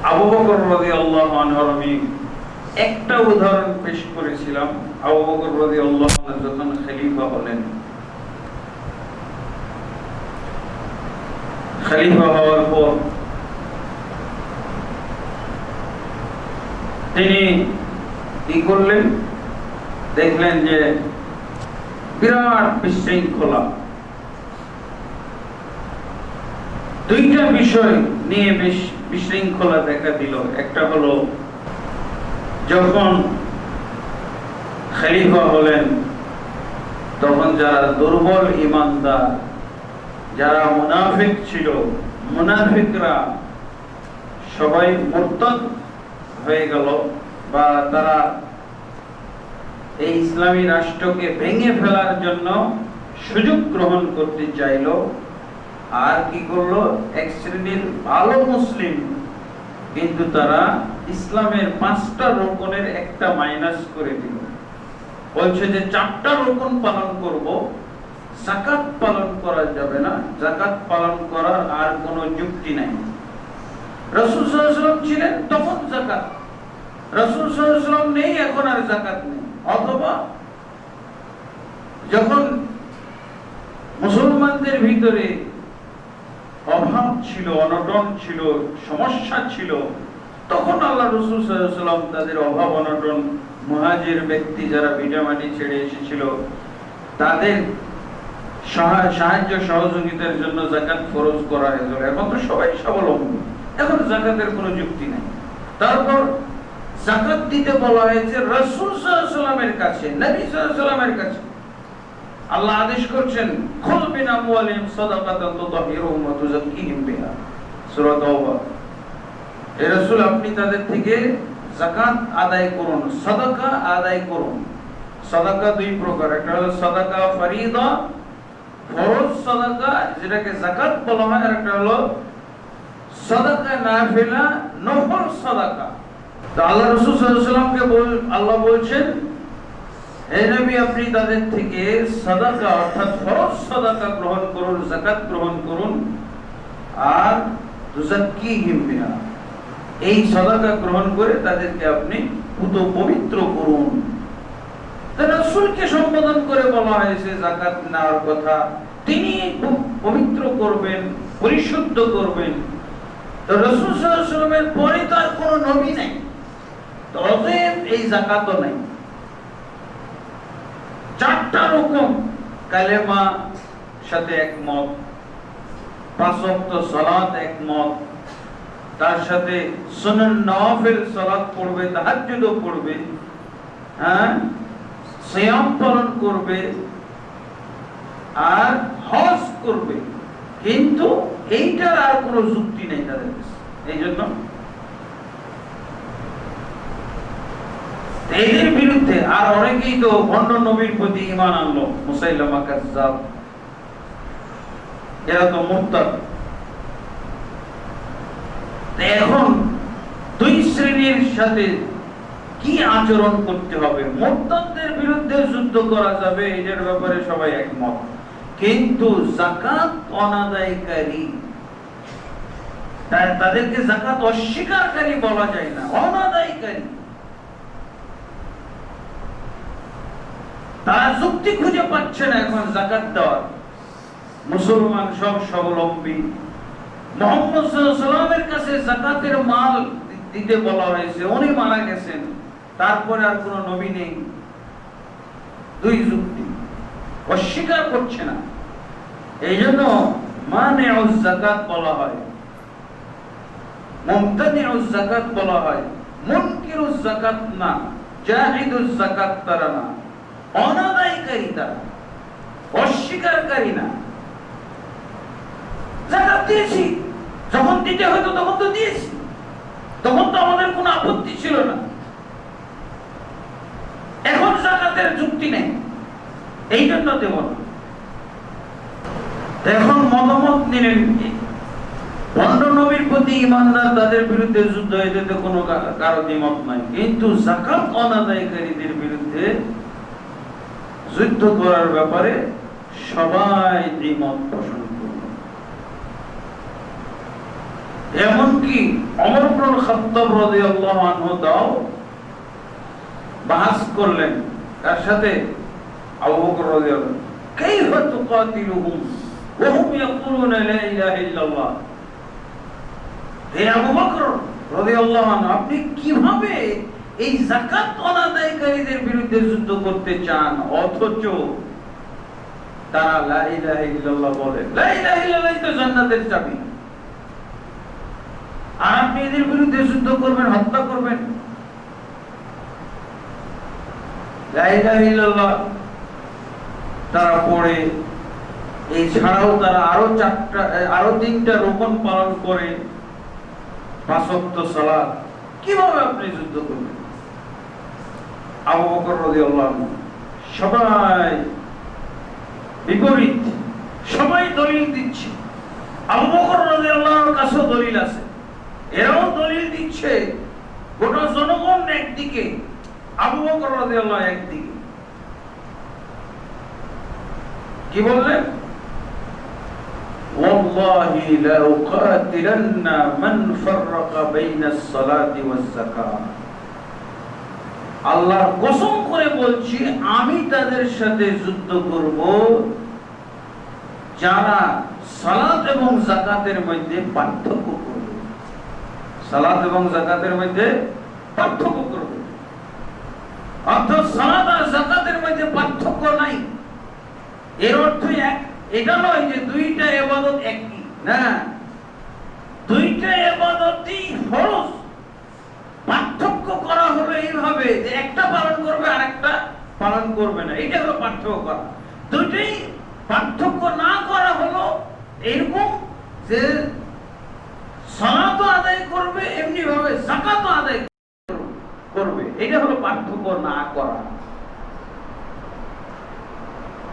আবু বকর রাদিয়াল্লাহু আনহু আমি একটা উদাহরণ পেশ করেছিলাম। আবু বকর রাদিয়াল্লাহু আনহু যখন খলিফা হলেন, খলিফা হওয়ার পর তিনি কি করলেন, দেখলেন যে বিরাট বিশৃঙ্খলা। দুইটা বিষয় নিয়ে বেশ বিশৃঙ্খলা দেখা দিল। একটা হলো, যখন খলিফা হলেন তখন যারা দুর্বল ঈমানদার, যারা মুনাফিক ছিল, মুনাফিকরা সবাই মুরতাদ হয়ে গেল, বা তারা এই ইসলামী রাষ্ট্রকে ভেঙে ফেলার জন্য সুযোগ গ্রহণ করতে চাইল। আর কি করলো, এক শ্রেণীর ভালো মুসলিম কিন্তু তারা ইসলামের 5টা রোকনের একটা মাইনাস করে দিল। বলছে যে 4টা রোকন পালন করব, যাকাত পালন করা যাবে না, যাকাত পালন করার আর কোনো যুক্তি নাই। রাসূল সাল্লাল্লাহু আলাইহি ওয়াসাল্লাম ছিলেন তখন যাকাত, রাসূল সাল্লাল্লাহু আলাইহি ওয়াসাল্লাম নেই এখন আর যাকাত নেই। অথবা যখন মুসলমানদের ভিতরে অভাব ছিল, অনটন ছিল, সমস্যা ছিল, তখন আল্লাহ রাসূল সাল্লাল্লাহু আলাইহি ওয়াসাল্লাম তাদের অভাব অনটন, মুহাজির ব্যক্তি যারা ভিটামাটি ছেড়ে এসেছিল তাদের সাহায্য সহযোগিতার জন্য যাকাত ফরজ করা হয়েছিল। এখন তো সবাই স্বাবলম্বী, এখন যাকাতের কোনো যুক্তি নাই। তারপর যাকাত দিতে বলা হয়েছে রাসূল সাল্লাল্লাহু আলাইহি ওয়াসাল্লামের কাছে, নবী সাল্লাল্লাহু আলাইহি ওয়াসাল্লামের কাছে। আল্লাহ আদেশ করছেন, খুয মিন আমওয়ালিহিম সাদাকাতান তুতাহহিরুহুম ওয়া তুযাক্কিহিম বিহা, সূরা তাওবা। হে রাসূল, আপনি তাদের থেকে যাকাত আদায় করুন, সাদাকা আদায় করুন। সাদাকা দুই প্রকার, একটা হলো সাদাকা ফরিদা, ফরজ সাদাকা যেটাকে যাকাত বলা হয়, আর একটা হলো সাদাকা নাফিলা, নফল সাদাকা। তো আল্লাহ রাসূল সাল্লাল্লাহু আলাইহি ওয়াসাল্লামকে আল্লাহ বলছেন, হে নবী, আপনি তাদের থেকে সাদাকা অর্থাৎ ফরজ সাদাকা গ্রহণ করুন, যাকাত গ্রহণ করুন, আর তুযাক্কিহিম বিহা, এই সাদাকা গ্রহণ করে তাদেরকে আপনি পবিত্র করুন। রাসূলকে সম্বোধন করে বলা হয়েছে যাকাত নেওয়ার কথা, তিনি পবিত্র করবেন, পরিশুদ্ধ করবেন। তো রাসূল সাল্লাল্লাহু আলাইহি ওয়াসাল্লামের পরে তো আর কোনো নবী নাই, তো অতএব এই যাকাতও নাই। 4টা রকম কালেমা সাথে একমত, 5 ওয়াক্ত সালাত একমত, তার সাথে সুন্নাত নওয়াফিল সালাত পড়বে, তাহাজ্জুদও পড়বে, সিয়াম পালন করবে, আর হজ করবে, কিন্তু এইটার আর কোনো যুক্তি নেই তাদের কাছে। এই জন্য এদের বিরুদ্ধে আর অনেকেই তো ভণ্ড নবীর প্রতি ঈমান আনলো, মুসাইলামা কাযযাব, এরা তো মুরতাদ। এখন দুই শ্রেণীর সাথে কি আচরণ করতে হবে? মুরতাদদের বিরুদ্ধে যুদ্ধ করা যাবে, এটার ব্যাপারে সবাই একমত, কিন্তু যাকাত অনাদায়কারী, তাদেরকে যাকাত অস্বীকারকারী বলা যায় না, অনাদায়কারী। তারা যুক্তি খুঁজে পাচ্ছে না এখন যাকাত দেওয়ার। মুসলমান সব স্বাবলম্বী, মুহাম্মদ সাল্লাল্লাহু আলাইহি ওয়াসাল্লামের কাছে যাকাতের মাল দিতে বলা হয়েছে, উনি মারা গেছেন, তারপরে আর কোনো নবী নেই। দুই যুক্তি, অস্বীকার করছে না। এই জন্য মানিউজ যাকাত বলা হয়, মুমতানিউজ যাকাত বলা হয়, মুনকিরুজ যাকাত না, জাহিদুজ যাকাত তারা না, অনাদায়কারী তারা, অস্বীকারকারী না। যাকাত দিয়েছি, যখন দিতে হতো তখন তো দিয়েছি, তখন তো আমাদের কোনো আপত্তি ছিল না। এখন যাকাতের যুক্তি নেই, এই জন্য দেব না। এখন মতামত নিলেন, ভণ্ড নবীর প্রতি ঈমানদার তাদের বিরুদ্ধে যুদ্ধ হইতে কোনো কারো দ্বিমত নাই, কিন্তু যাকাত অনাদায়কারীদের বিরুদ্ধে যুদ্ধ করার ব্যাপারে সবাই দ্বিমত পোষণ করল। এমনকি ওমর ইবনুল খাত্তাব রাদিয়াল্লাহু আনহু দাও বাহাস করলেন তার সাথে আবু বকর রাদিয়াল্লাহু আনহু, কাইফা তুকাতিলুহুম ওয়া হুম ইয়াকুলুনা লা ইলাহা ইল্লাল্লাহ। হে আবু বকর রাদিয়াল্লাহু আনহু, আপনি কিভাবে এই যাকাত অনাদায়কারীদের বিরুদ্ধে যুদ্ধ করতে চান অথচ তারা লা ইলাহা ইল্লাল্লাহ বলে? লা ইলাহা ইল্লাল্লাহ তো জান্নাতের চাবি, আর আপনি এদের বিরুদ্ধে যুদ্ধ করবেন, হত্যা করবেন? লা ইলাহা ইল্লাল্লাহ তারা পড়ে, এছাড়াও তারা আরো 3টা রুকন পালন করে, 5 ওয়াক্ত সালাত। কিভাবে আপনি যুদ্ধ করবেন? আবু বকর রাদিয়াল্লাহু আনহু সবাই বিপরীত, সবাই দলিল দিচ্ছে। আবু বকর রাদিয়াল্লাহু আনহুর কাছেও দলিল আছে, এরাও দলিল দিচ্ছে। গোটা জনগণ একদিকে, আবু বকর রাদিয়াল্লাহু আনহু একদিকে। কি বললেন? ওয়াল্লাহি লা উকাতিলান্না মান ফাররাকা বাইনাস সালাতি ওয়াজ যাকাত। আল্লাহর কসম করে বলছি, আমি তাদের সাথে যুদ্ধ করব যারা সালাত এবং যাকাতের মধ্যে পার্থক্য করবে। সালাত এবং যাকাতের মধ্যে পার্থক্য করবে। অর্থাৎ সালাত আর যাকাতের মধ্যে পার্থক্য নাই। এর অর্থ এটা নয় যে 2টা ইবাদত একই, না, 2টা ইবাদতই ফরজ। পার্থক্য করা হলো এইভাবে যে একটা পালন করবে আর একটা পালন করবে না, এটা হলো পার্থক্য করা। দুটোই পার্থক্য না করা হলো এরকম যে সালাতও আদায় করবে, এমনি ভাবে যাকাতও আদায় করবে, এটা হলো পার্থক্য না করা।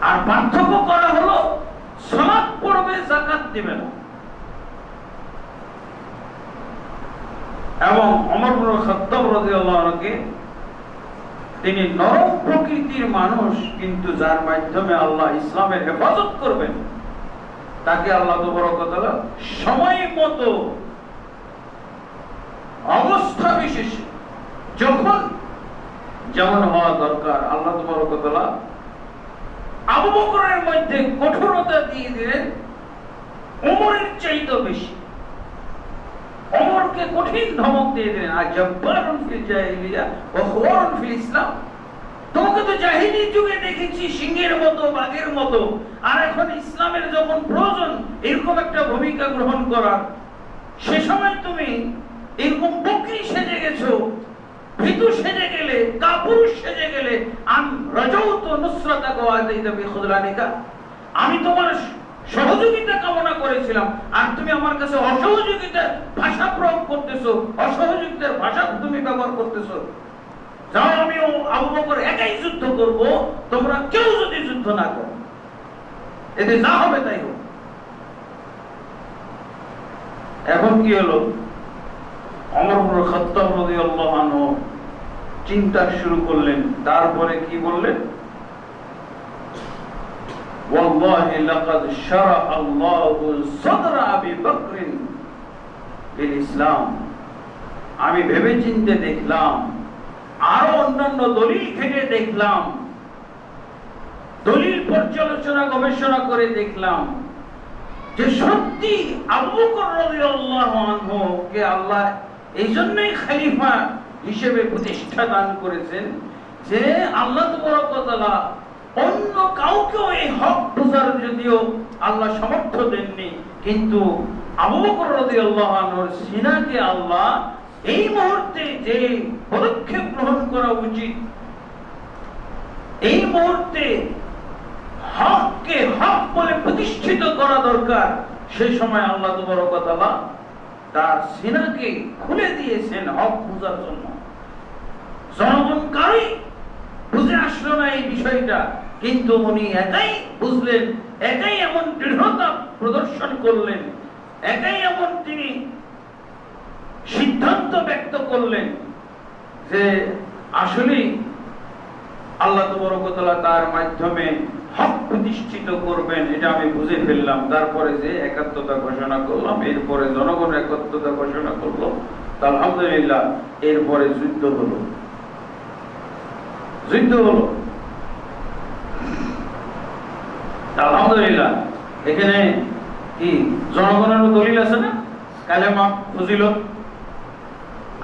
আর পার্থক্য করা হলো সালাত পড়বে, যাকাত দিবে না। এবং ওমর ইবনে খাত্তাব রাদিয়াল্লাহু আনহুকে, তিনি নরম প্রকৃতির মানুষ, কিন্তু যার মাধ্যমে আল্লাহ ইসলামের হেফাজত করবেন, তাকে আল্লাহ তাবারক ওয়া তাআলা সময় মতো অবস্থা বিশেষে যখন যেমন হওয়া দরকার, আল্লাহ তাবারক ওয়া তাআলা আবু বকরের মধ্যে কঠোরতা দিয়ে দিলেন ওমরের চাইতে বেশি। ওমরকে কঠিন ধমক দিয়ে দিলেন, আজবারুন ফিল জাহিলিয়া ওয়া খুওয়ারুন ফিল ইসলাম। তোমাকে তো জাহিলি যুগে দেখেছি সিংহের মতো, বাঘের মতো, আর এখন ইসলামের যখন প্রয়োজন এরকম একটা ভূমিকা গ্রহণ করার, সে সময় তুমি এরকম বকরি সেজে গেছো, ভীতু সেজে গেলে, কাপুরুষ সেজে গেলে। আমি তোমার সহযোগিতা কামনা করেছিলাম, আর তুমি আমার কাছে অসহযোগিতার ভাষা প্রয়োগ করতেছো, অসহযোগিতার ভাষা তুমি ব্যবহার করতেছো। যাও, আমি আবু বকর একাই যুদ্ধ করব, তোমরা কেউ যদি যুদ্ধ না করো, এতে যা হবে তাই হোক। এখন কি হলো? ওমর ইবনে খাত্তাব রাদিয়াল্লাহু আনহু চিন্তা শুরু করলেন। তারপরে কি বললেন? ওয়াল্লাহি লাকাদ শারাহ আল্লাহু সাদরা আবি বকর বিল ইসলাম। আমি ভেবে চিন্তে দেখলাম, আরো অন্যান্য দলিল ঘেটে দেখলাম, দলিল পর্যালোচনা গবেষণা করে দেখলাম যে সত্যি আবু বকর রাদিয়াল্লাহু আনহু কে আল্লাহ এই জন্যই খলিফা হিসেবে প্রতিষ্ঠা দান করেছেন যে আল্লাহ তাবারক ওয়া তাআলা অন্য কাউকে এই হক বুঝার যদিও আল্লাহ সামর্থ্য দেননি, কিন্তু আবু বকর রাদিয়াল্লাহু আনহুর সিনাকে আল্লাহ এই মুহূর্তে যে পদক্ষেপ গ্রহণ করা উচিত, এই মুহূর্তে হককে হক বলে প্রতিষ্ঠিত করা দরকার, সেই সময় আল্লাহ তাবারক ওয়া তাআলা তার সিনাকে খুলে দিয়েছেন হক বুঝার জন্য। জনগণ কারই বুঝে আসলো না এই বিষয়টা, কিন্তু উনি একাই বুঝলেন, একাই এমন দৃঢ়তা প্রদর্শন করলেন, একাই এমন তিনি সিদ্ধান্ত ব্যক্ত করলেন যে আসলে আল্লাহ তাবারক ওয়া তাআলা তার মাধ্যমে হক প্রতিষ্ঠিত করবেন, এটা আমি বুঝে ফেললাম। তারপরে যে একাত্মতা ঘোষণা করলাম, এরপরে জনগণ একাত্মতা ঘোষণা করলো, আলহামদুলিল্লাহ এরপরে যুদ্ধ হলো। আলহামদুলিল্লাহ এখানে কি জনগণের দলিল আছে না? কালেমা, ফজিলত,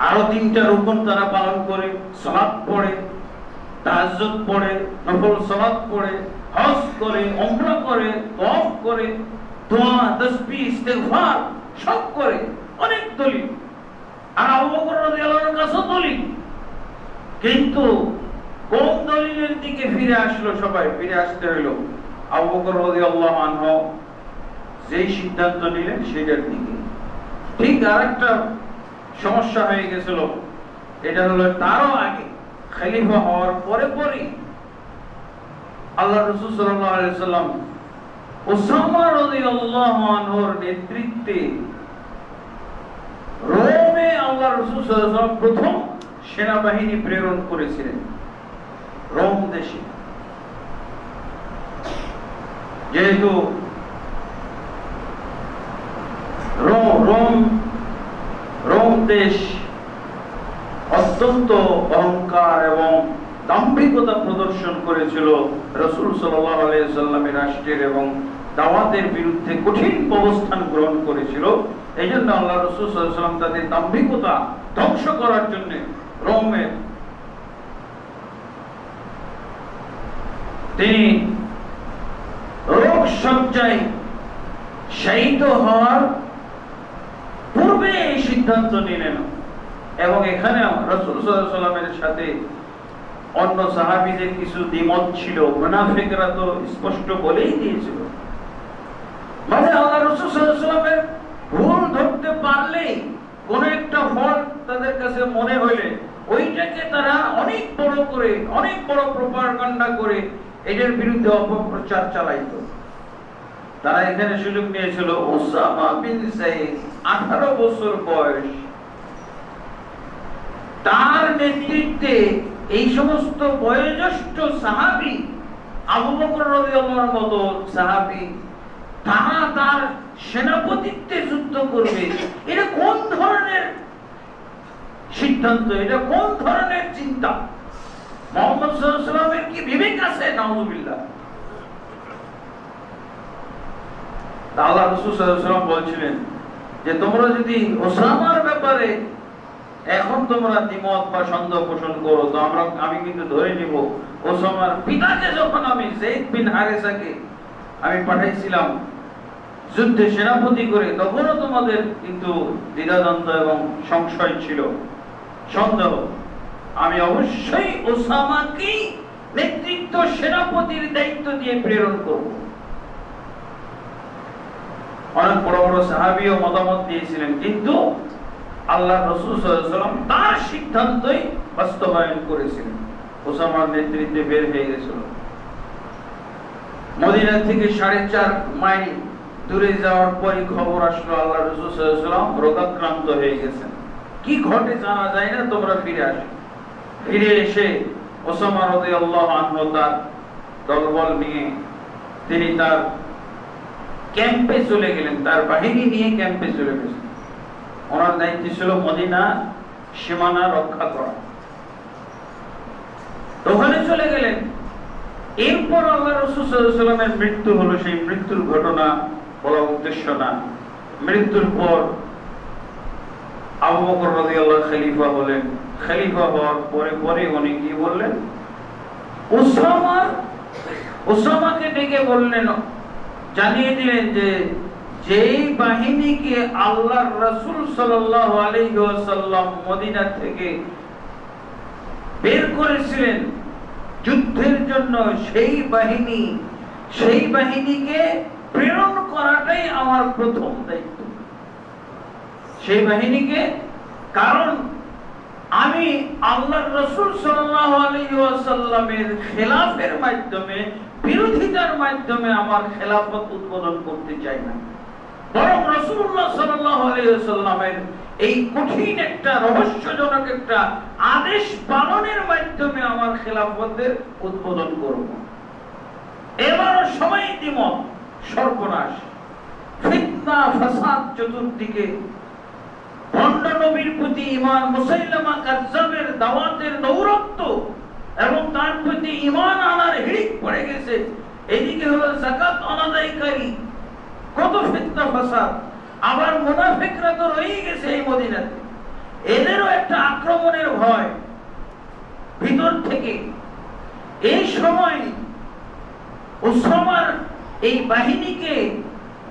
আরো 3টা রুকন তারা পালন করে, সালাত পড়ে, তাহাজ্জুদ পড়ে, নফল সালাত পড়ে, হজ করে, উমরা করে, তওয়াফ করে, দোয়া, তাসবিহ, ইস্তিগফার সব করে, অনেক দলিল। আর আবু বকর রাদিয়াল্লাহু আনহুর কাছে দলিল, কিন্তু কোন দলিলের দিকে ফিরে আসলো? সবাই ফিরে আসতে হইল আবু বকর রাদিয়াল্লাহু আনহু যেই সিদ্ধান্ত নিলেন সেটার দিকে। ঠিক আরেকটা সমস্যা হয়ে গেছিল, এটা হলো তারও আগে খলিফা হওয়ার পরে আল্লাহ রাসূল সাল্লাল্লাহু আলাইহি সাল্লাম উসামা রাদিয়াল্লাহু আনহুর নেতৃত্বে রোমে আল্লাহ রাসূল সাল্লাল্লাহু আলাইহি সাল্লাম প্রথম সেনাবাহিনী প্রেরণ করেছিলেন রোম দেশে। যেহেতু রোম দেশ অত্যন্ত অহংকার এবং দাম্ভিকতা প্রদর্শন করেছিল রাসূল সাল্লাল্লাহু আলাইহি সাল্লামের রাষ্ট্রের এবং দাওয়াতের বিরুদ্ধে কঠিন অবস্থান গ্রহণ করেছিল। এই জন্য আল্লাহ রাসূল সাল্লাল্লাহু আলাইহি সাল্লাম তাদের দাম্ভিকতা ধ্বংস করার জন্য রোমে তিনি রোগ সজ্জায় শায়িত হওয়ার পূর্বে এই সিদ্ধান্ত নিলেন। এবং এখানে রাসূল সাল্লাল্লাহু আলাইহি সাল্লামের সাথে অন্য সাহাবীদের কিছু দ্বিমত ছিল, মুনাফিকরা তো স্পষ্ট বলেই দিয়েছিল। মানে আল্লাহ রাসূল সাল্লাল্লাহু আলাইহি সাল্লামের ভুল ধরতে পারলে কোন একটা ফল তাদের কাছে মনে হইলে ওইটাকে তারা অনেক বড় প্রপাগান্ডা করে এটার বিরুদ্ধে অপপ্রচার চালাইতো। তারা এখানে সুযোগ নিয়েছিল উসামা বিন যায়েদ 18 বছর বয়স, তার নেতৃত্বে এই সমস্ত বয়োজ্যেষ্ঠ সাহাবী আবু বকর রাদিয়াল্লাহু আনহুর মতো সাহাবী তারা তার সেনাপতিত্বে যুদ্ধ করবে, এটা কোন ধরনের সিদ্ধান্ত? এটা কোন ধরনের চিন্তা? মুহাম্মদ সাল্লাল্লাহু আলাইহি ওয়াসাল্লামের কি বিবেক আছে? নাউযুবিল্লাহ। আল্লাহ রাসূল সাল্লাল্লাহু আলাইহি ওয়াসাল্লাম বলছিলেন যে তোমরা যদি ওসামার ব্যাপারে এখন তোমরা দ্বিমত বা সন্দেহ পোষণ করো তো আমি কিন্তু ধরে নিব ওসামার পিতাকে যখন আমি যায়েদ বিন হারেসাকে আমি পাঠাইছিলাম যুদ্ধে সেনাপতি করে, তখনও তোমাদের কিন্তু দ্বিধাদ্বন্দ্ব এবং সংশয় ছিল, সন্দেহ। আমি অবশ্যই ওসামাকেই নেতৃত্ব সেনাপতির দায়িত্ব দিয়ে প্রেরণ করব। অনেক বড় বড় সাহাবীও মতামত দিয়েছিলেন, কিন্তু আল্লাহ রাসূল সাল্লাল্লাহু আলাইহি ওয়াসাল্লাম তার সিদ্ধান্তই বাস্তবায়ন করেছিলেন। ওসামার নেতৃত্বে বের হয়ে গেছিল। মদিনা থেকে 4.5 মাইল দূরে যাওয়ার পরই খবর আসলো আল্লাহ রাসূল সাল্লাল্লাহু আলাইহি ওয়াসাল্লাম রোগাক্রান্ত হয়ে গেছেন। কি ঘটে জানা যায় না, তোমরা ফিরে আসো। ফিরে এসে ওসামা রাদিয়াল্লাহু আনহু তার দলবল নিয়ে তিনি তার ক্যাম্পে চলে গেলেন, তার বাহিনী নিয়ে ক্যাম্পে চলে গেছেন। ওনার দায়িত্ব ছিল মদিনা সীমানা রক্ষা করা। ওখানে চলে গেলেন। এরপর আল্লাহ রাসূল সাল্লাল্লাহু আলাইহি ওয়াসাল্লামের মৃত্যু হলো। সেই মৃত্যুর ঘটনা বলা উদ্দেশ্য না। মৃত্যুর পর আবু বকর রাদিয়াল্লাহু খলিফা হলেন। খলিফা হওয়ার পরে উনি কি বললেন? ওসামাকে ডেকে বললেন, জানিয়ে দিলেন যে যেই বাহিনীকে আল্লাহর রাসূল সাল্লাল্লাহু আলাইহি ওয়াসাল্লাম মদিনা থেকে বের করেছিলেন যুদ্ধের জন্য, সেই বাহিনীকে প্রেরণ করাটাই আমার প্রথম দায়িত্ব। সেই বাহিনীকে, কারণ আমি আল্লাহর রাসূল সাল্লাল্লাহু আলাইহি ওয়াসাল্লামের খেলাফের মাধ্যমে, বিরোধিতার মাধ্যমে আমার খেলাফত উদ্বোধন করতে চাই না, বরং রাসূলুল্লাহ সাল্লাল্লাহু আলাইহি ওয়াসাল্লামের এই কঠিন একটা রহস্যজনক একটা আদেশ পালনের মাধ্যমে আমার খেলাফতের উদ্বোধন করব। এবারও সবাই দ্বিমত, সর্বনাশ, ফিতনা, ফাসাদ চতুর্দিকে, ভণ্ড নবীর প্রতি মুসলমান মুসাইলামা কাজ্জাবের দাওয়াতের দৌরত্ব এবং তার প্রতি ঈমান আনার হিড়িক পড়ে গেছে। এদিকে হলো যাকাত অনাদায়কারী, কত ফিতনা ফাসাদ, আবার মুনাফিকরা তো রয়েই গেছে এই মদিনাতে, এদেরও একটা আক্রমণের ভয় ভিতর থেকে। এই সময় উসামার এই বাহিনীকে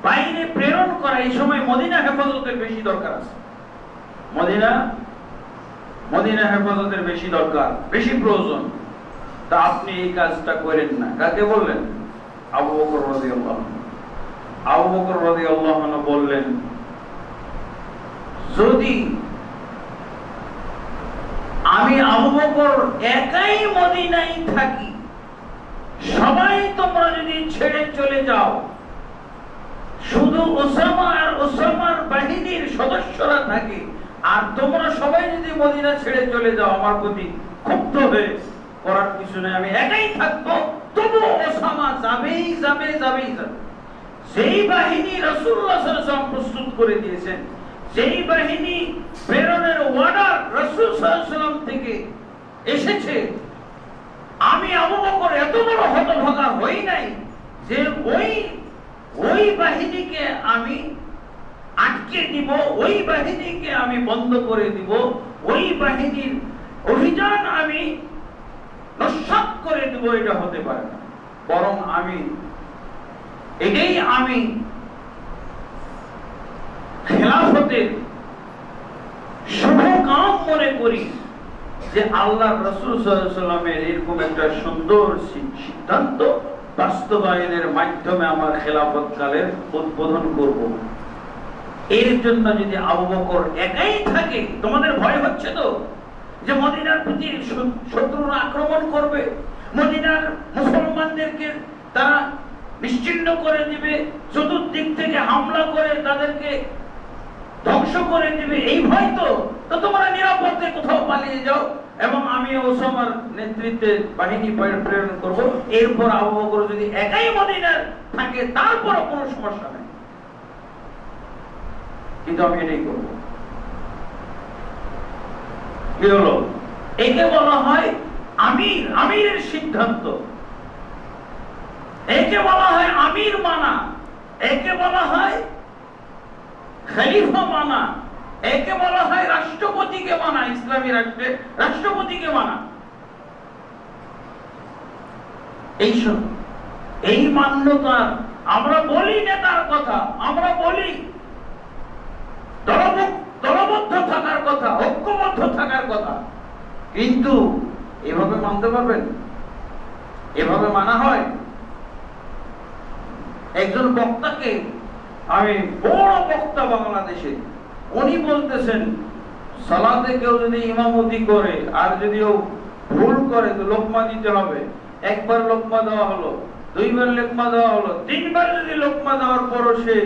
বাইরে প্রেরণ করা, এই সময় মদিনা হেফাজতের বেশি দরকার আছে। মদিনা হেফাজতের বেশি দরকার, বেশি প্রয়োজন। তা আপনি এই কাজটা করেন না। কাকে বললেন? আবু বকর রাদিয়াল্লাহু আনহু। আবু বকর রাদিয়াল্লাহু আনহু বললেন, যদি আমি আবু বকর একাই মদিনায় থাকি, সবাই তোমরা যদি ছেড়ে চলে যাও, শুধু ওসামা আর ওসামার বাহিনীর সদস্যরা থাকে, আর তোমরা সবাই যদি মদিনা ছেড়ে চলে যাও, আমার প্রতি ক্ষুব্ধ হয়ে করার কিছু নেই, আমি একাই থাকবো, তবু ওসামা যাবেই যাবে। সেই বাহিনী রাসূলুল্লাহ সাল্লাল্লাহু আলাইহি ওয়াসাল্লাম প্রস্তুত করে দিয়েছেন, সেই বাহিনী প্রেরণের অর্ডার রাসূল সাল্লাল্লাহু আলাইহি ওয়াসাল্লাম থেকে এসেছে। আমি আবু বকর এত বড় হতভাগা হই নাই যে ওই বাহিনীকে আমি আটকে দিব, ওই বাহিনীকে আমি বন্ধ করে দিব, ওই বাহিনীর অভিযান আমি নস্যাৎ করে দিব, এটা হতে পারে না। বরং এটাই আমি খেলাফতের শুভ কাম মনে করি যে আল্লাহর রাসূল সাল্লাল্লাহু আলাইহি ওয়াসাল্লামের এরকম একটা সুন্দর সিদ্ধান্ত বাস্তবায়নের মাধ্যমে আমার খেলাফত কালের উদ্বোধন করব। এর জন্য যদি আবু বকর একাই থাকে, তোমাদের ভয় হচ্ছে তো যে মদিনার প্রতি শত্রুরা আক্রমণ করবে, মদিনার মুসলমানদেরকে তারা নিশ্চিহ্ন করে দিবে, চতুর্দিক থেকে হামলা করে তাদেরকে ধ্বংস করে দিবে, এই ভয় তো তোমরা নিরাপদে কোথাও পালিয়ে যাও, এবং আমি ওসামার নেতৃত্বে বাহিনী প্রেরণ করব। এরপর আবু বকর যদি একাই মদিনার থাকে, তারপরও কোনো সমস্যা নেই, কিন্তু আমি এটাই করব। কি হলো? একে বলা হয় আমিরের সিদ্ধান্ত, একে বলা হয় আমির মানা, একে বলা হয় খলিফা মানা, একে বলা হয় রাষ্ট্রপতিকে মানা। ইসলামী রাষ্ট্রে রাষ্ট্রপতিকে মানা। এই মান্যতা আমরা বলি, নেতার কথা আমরা বলি, দলবদ্ধ থাকার কথা, ঐক্যবদ্ধ থাকার কথা, কিন্তু এভাবে মানতে পারবেন? এভাবে মানা হয়? একজন বক্তাকে, আমি বড় বক্তা বাংলাদেশে, উনি বলতেছেন সালাতে কেউ যদি ইমামতি করে আর যদি ও ভুল করে তো লোকমা দিতে হবে। একবার লোকমা দেওয়া হলো, দুইবার লোকমা দেওয়া হলো, তিনবার যদি লোকমা দেওয়ার পরও সে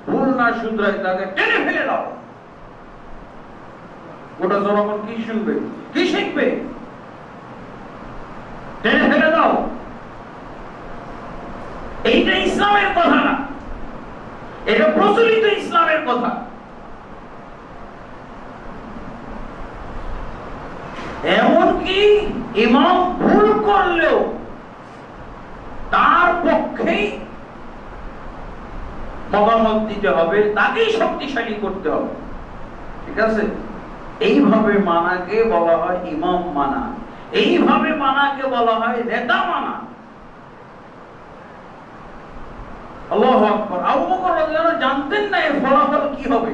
ভুল না শুধরায়, তাকে টেনে ফেলে দাও। গোটা জনগণ কি শুনবে, কি শিখবে? টেনে ফেলে দাও। এইটা ইসলামের কথা না, এটা প্রচলিত ইসলামের কথা। এমনকি ইমাম ভুল করলেও তার পক্ষেই মতামত দিতে হবে, তাকেই শক্তিশালী করতে হবে। ঠিক আছে? এইভাবে মানাকে বলা হয় ইমাম মানা, এইভাবে মানাকে বলা হয় নেতা মানা। আল্লাহু আকবার। আবু বকর রাদিয়াল্লাহু আনহু জানতেন না এর ফলাফল কি হবে।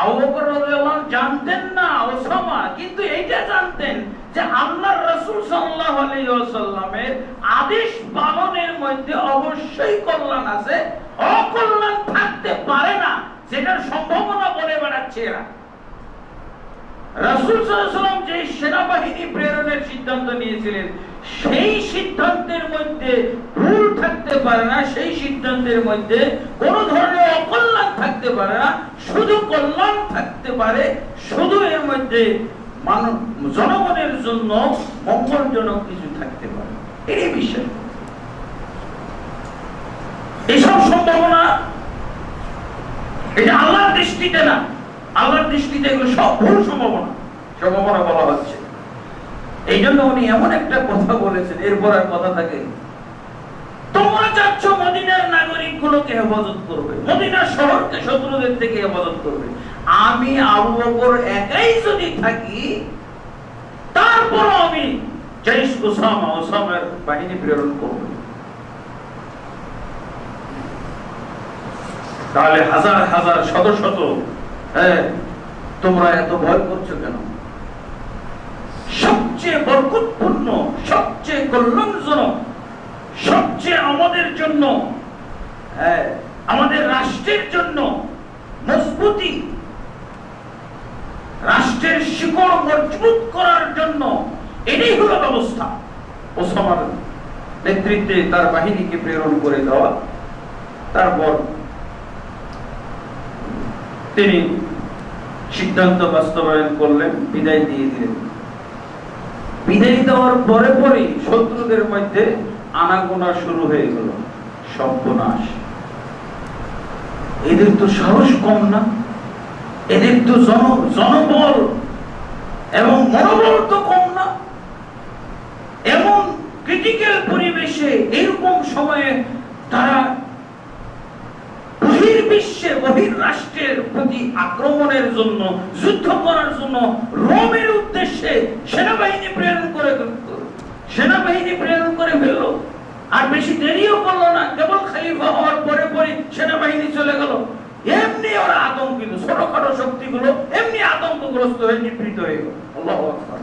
আবু বকর রাদিয়াল্লাহু আনহু জানতেন না ওসামা, কিন্তু এইটা জানতেন যে আল্লাহর রাসূল সাল্লাল্লাহু আলাইহি ওয়াসাল্লামের আদেশ পালনের মধ্যে অবশ্যই কল্যাণ আছে, অকল্যাণ থাকতে পারে না, যেটার সম্ভাবনা বলে বেড়াচ্ছে এরা। রাসূল সাল্লাল্লাহু আলাইহি ওয়াসাল্লাম যে সেনাবাহিনী প্রেরণের সিদ্ধান্ত নিয়েছিলেন, সেই সিদ্ধান্তের মধ্যে ভুল থাকতে পারে না, সেই সিদ্ধান্তের মধ্যে কোন ধরনের অকল্যাণ থাকতে পারে না, শুধু কল্যাণ থাকতে পারে, শুধু এর মধ্যে জনগণের জন্য মঙ্গলজনক কিছু থাকতে পারে। এই বিষয়, এসব সম্ভাবনা এটা আল্লাহর দৃষ্টিতে না, আল্লাহর দৃষ্টিতে এগুলো সব ভুল সম্ভাবনা বলা হচ্ছে। এই জন্য উনি এমন একটা কথা বলেছেন, এরপর আর কথা থাকে, তোমরা চাচ্ছ মদিনার নাগরিক গুলোকে হেফাজত করবে, মদিনার শহরকে শত্রুদের থেকে হেফাজত করবে। আমি আবু বকর একাই যদি থাকি, তারপর আমি জাইশ ওসামার বাহিনী প্রেরণ করব। তাহলে হাজার হাজার শত শত, তোমরা এত ভয় করছো কেন? সবচেয়ে বরকতপূর্ণ, সবচেয়ে কল্যাণজনক, সবচেয়ে আমাদের জন্য, আমাদের রাষ্ট্রের জন্য মজবুতি, রাষ্ট্রের শিকড় মজবুত করার জন্য এটাই হলো ব্যবস্থা। ওসামার নেতৃত্বে তার বাহিনীকে প্রেরণ করে দেওয়া। তারপর তিনি সিদ্ধান্ত বাস্তবায়ন করলেন, বিদায় দিয়ে দিলেন। বিদায় দেওয়ার পরে পরেই শত্রুদের মধ্যে আনাগোনা শুরু হয়ে গেল। সর্বনাশ! এদের তো সাহস কম না, এদের তো জনবল এবং মনোবল তো কম না। এমন ক্রিটিক্যাল পরিবেশে, এরকম সময়ে তারা বহির রাষ্ট্রের প্রতি আক্রমণের জন্য, যুদ্ধ করার জন্য রোমের উদ্দেশ্যে সেনাবাহিনী প্রেরণ করে ফেলল। আর বেশি দেরিও করলো না, কেবল খলিফা হওয়ার পরে পরে সেনাবাহিনী চলে গেল। এমনি ওরা আতঙ্কিত, ছোটখাটো শক্তিগুলো এমনি আতঙ্কগ্রস্ত হয়ে নিবৃত হয়ে গেল। আল্লাহু আকবার!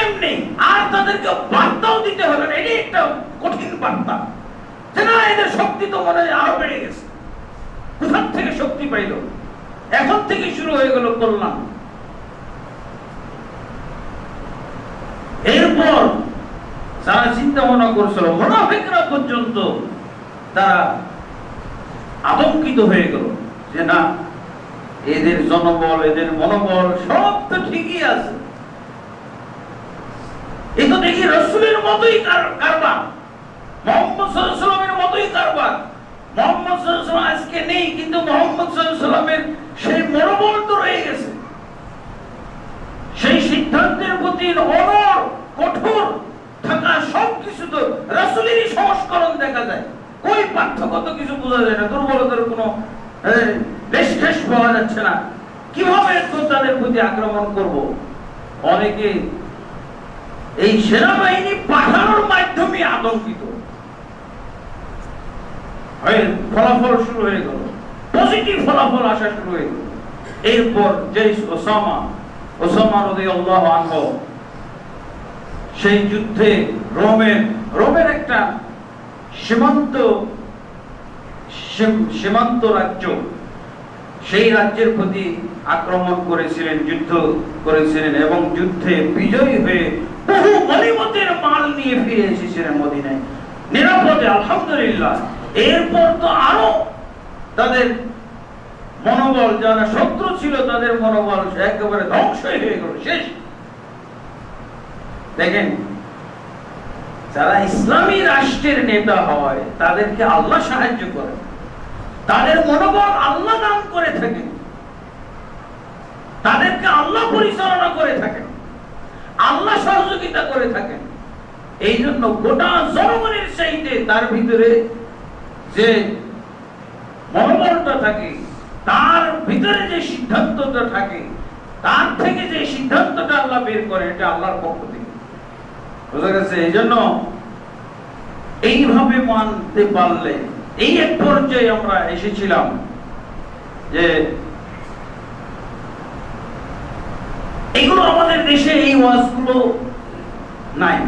এমনি আর তাদেরকে বার্তাও দিতে হলো না। এটি একটা কঠিন বার্তা যে না, এদের শক্তি তো মনে হয় আরো বেড়ে গেছে। কোথার থেকে শক্তি পাইল? এখন থেকে শুরু হয়ে গেল কল্যাণ। এরপর যারা চিন্তা ভাবনা করছিল, মুনাফিকরা পর্যন্ত তারা আতঙ্কিত হয়ে গেল যে না, এদের জনবল, এদের মনোবল সব তো ঠিকই আছে, এ তো দেখি রাসূলের মতোই কারবার, মুহাম্মদ সাল্লাল্লাহু আলাইহি ওয়াসাল্লামের মতোই কারবার। মুহাম্মদ সাল্লাল্লাহু আলাইহি ওয়াসাল্লাম আজকে নেই, কিন্তু মুহাম্মদ সাল্লাল্লাহু আলাইহি ওয়াসাল্লামের সেই মনোবল তো রয়ে গেছে। সেই সিদ্ধান্তের প্রতি অনড়, কঠোর থাকা, সবকিছু তো রাসূলেরই সংস্করণ দেখা যায়। কই পার্থক্য তো কিছু বোঝা যায় না, দুর্বলতার কোনো লেশঘেশ পাওয়া যাচ্ছে না। কিভাবে তাদের প্রতি আক্রমণ করব? অনেকে এই সেনাবাহিনী পাঠানোর মাধ্যমে আতঙ্কিত। ফলাফল শুরু হয়ে গেল, পজিটিভ ফলাফল আসা শুরু হয়ে গেল। এরপর জাইশ ওসামা রাদিয়াল্লাহু আনহু সেই যুদ্ধে রোমের একটা সীমান্ত রাজ্য, সেই রাজ্যের প্রতি আক্রমণ করেছিলেন, যুদ্ধ করেছিলেন এবং যুদ্ধে বিজয়ী হয়ে বহু গনিমতের মাল নিয়ে ফিরে এসেছিলেন মদিনায় নিরাপদে, আলহামদুলিল্লাহ। এরপর তো আরো তাদের মনোবল, যারা শত্রু ছিল তাদের মনোবল একেবারে ধ্বংস হয়ে গেল, শেষ। দেখেন, যারা ইসলামী রাষ্ট্রের নেতা হয় তাদেরকে আল্লাহ সাহায্য করেন, তাদের মনোবল আল্লাহ দান করে থাকেন, তাদেরকে আল্লাহ পরিচালনা করে থাকেন, আল্লাহ সহযোগিতা করে থাকেন। এই জন্য গোটা জনগণের চাইতে তার ভিতরে যে মনোবলটা থাকে, তার ভিতরে যে সিদ্ধান্তটা থাকে, তার থেকে যে সিদ্ধান্তটা আল্লাহ বের করে, এটা আল্লাহর পক্ষ থেকে, বুঝা গেছে? এই জন্য এইভাবে মানতে পারলে, এই এক পর্যায়ে আমরা এসেছিলাম যে এগুলো আমাদের দেশে এই ওয়াজগুলো নাই।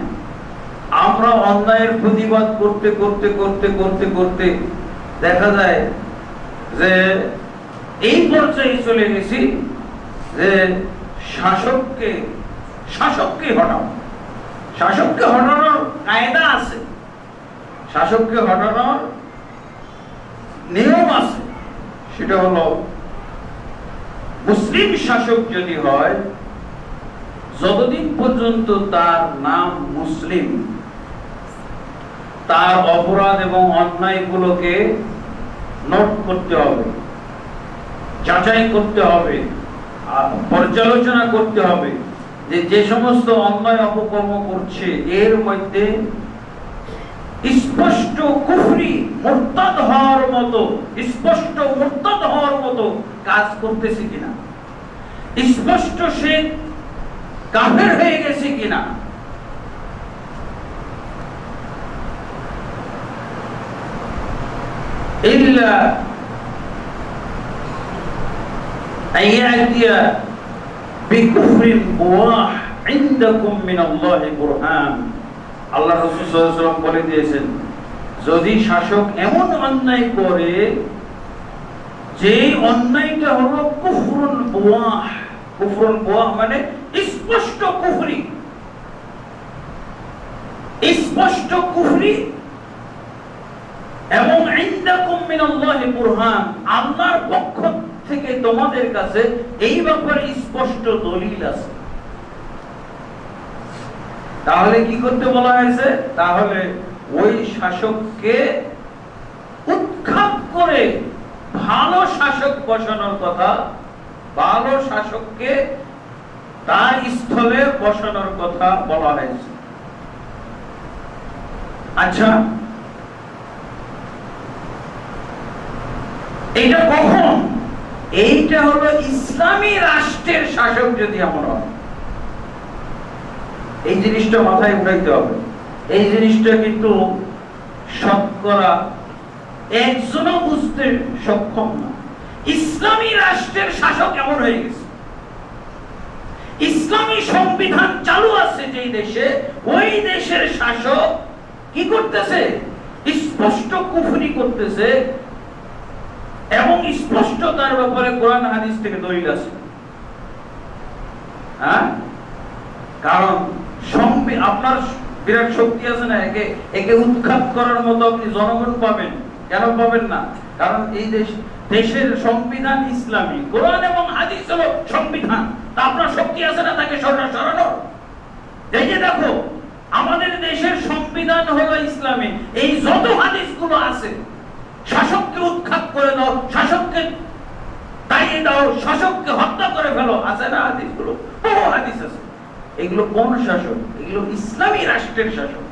আমরা অন্যায়ের প্রতিবাদ করতে করতে করতে করতে করতে দেখা যায় যে এই পর্যায়ে চলে গেছি যে শাসককে হটাও। শাসককে হটানোর কায়দা আছে, শাসককে হটানোর নিয়ম আছে। সেটা হলো, মুসলিম শাসক যদি হয়, যতদিন পর্যন্ত তার নাম মুসলিম, তার অপরাধ এবং অন্যায়গুলোকে নোট করতে হবে, যাচাই করতে হবে, পর্যালোচনা করতে হবে যে যে সমস্ত অন্যায় অপকর্ম করছে এর মধ্যে স্পষ্ট কুফরি মুরতাদ হওয়ার মতো, স্পষ্ট মুরতাদ হওয়ার মতো কাজ করতেছে কিনা, স্পষ্ট সে কাফের হয়ে গেছে কিনা। ইল্লা আইয়াতিয়া বিকুফরিন ওয়াহ ইনদাকুম মিনাল্লাহি বুরহান। আল্লাহ রাসূল সাল্লাল্লাহু আলাইহি ওয়াসাল্লাম বলে দিয়েছেন, যদি শাসক এমন অন্যায় করে যে অন্যায়টা হলো কুফরুন ওয়াহ, কুফরুন ওয়াহ মানে স্পষ্ট কুফরি, স্পষ্ট কুফরি, এবং ইনদাকুম মিনাল্লাহি বুরহান, আল্লাহর পক্ষ থেকে তোমাদের কাছে এই ব্যাপারে স্পষ্ট দলিল আছে। তাহলে কি করতে বলা হয়েছে? তাহলে ওই শাসককে উৎখাত করে ভালো শাসক বসানোর কথা, ভালো শাসককে তার স্থলে বসানোর কথা বলা হয়েছে। আচ্ছা, এইটা কখন? এইটা হলো ইসলামী রাষ্ট্রের শাসক যদি এমন হয়। এই জিনিসটা মাথায় উঠাইতে হবে। এই জিনিসটা কিন্তু শতকরা একজনও বুঝতে সক্ষম না। ইসলামী রাষ্ট্রের শাসক এমন হয়ে গেছে, ইসলামী সংবিধান চালু আছে যেই দেশে, ওই দেশের শাসক কি করতেছে? স্পষ্ট কুফরি করতেছে, এবং স্পষ্ট তার ব্যাপারে কোরআন হাদিস থেকে দলিল আছে। হ্যাঁ, কারণ আপনার বিরাট শক্তি আছে না, একে উৎখাত করার মতো আপনি জনগণ পাবেন। কেন পাবেন না? কারণ এই দেশের সংবিধান ইসলামী, কোরআন এবং হাদিস হলো সংবিধান। তা আপনার শক্তি আছে না তাকে সরানোর? এই যে দেখো, আমাদের দেশের সংবিধান হলো ইসলামী, এই যত হাদিসগুলো আছে, শাসককে উৎখাত করে দাও, শাসককে তাড়িয়ে দাও, শাসককে হত্যা করে ফেলো, আছে না হাদিসগুলো? বহু হাদিস আছে। এগুলো কোন শাসক? এগুলো ইসলামী রাষ্ট্রের শাসক।